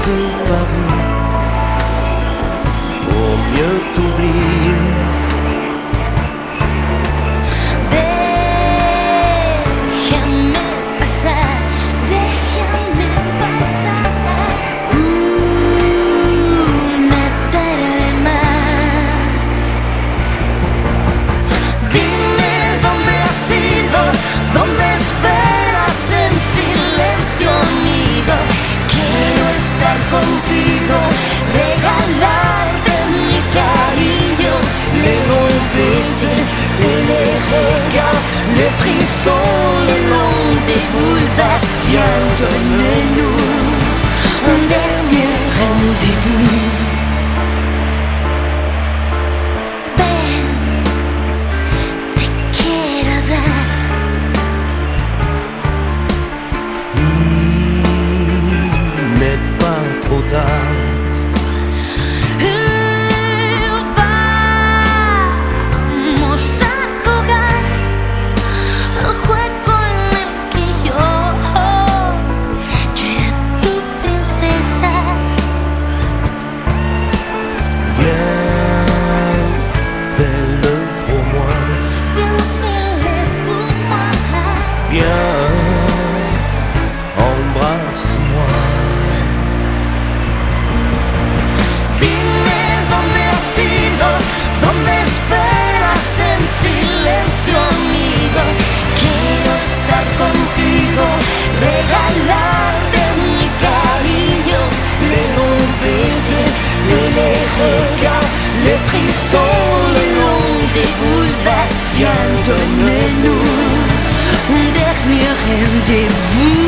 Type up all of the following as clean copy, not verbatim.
séparer pour mieux t'oublier. Déjame pasar, déjame pasar. Una tarde más. Dime dónde has ido, dónde esperas en silencio, amigo. Quiero estar contigo, regalarte mi cariño, les longs baisers et les regards, les frissons le long des boulevards. Viens, donne-nous un dernier rendez-vous. Ven, te quiero hablar. N'est pas trop tard. Vamos a jugar al juego en el que yo era tu princesa. Viens, fais-le pour moi. Viens, fais-le pour moi. Viens, embrasse-moi. Dime dónde has ido, dónde esperas en silencio, amigo. Quiero estar contigo, regalarte mi cariño, Les longs baisers et les regards, les frissons le long des boulevards. Viens, donne-nous un dernier rendez-vous.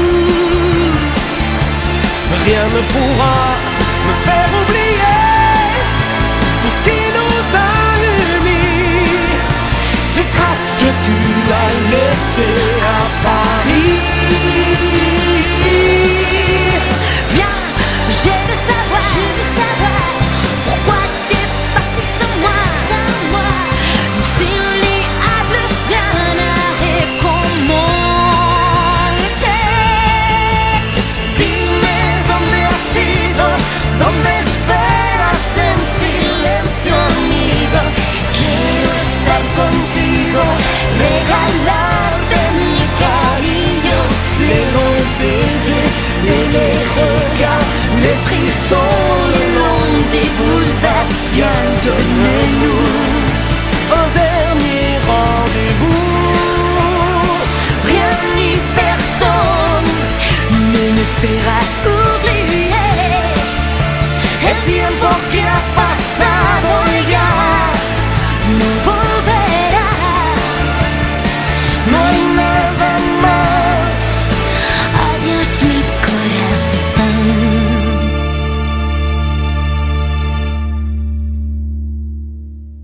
rien ne pourra me faire oublier tout ce qui nous a unis. C'est parce que tu l'as laissé à Paris. Viens, je veux savoir pourquoi t'es parti sans moi. S'il n'y a plus rien à recommencer. Dime dónde has ido, dónde esperas en silencio, amigo. Quiero estar contigo, regalarte mi cariño, Les longs baisers et les regards, les frissons le long des boulevards. Viens, Donne-nous un dernier rendez-vous. rien ni personne ne nous fera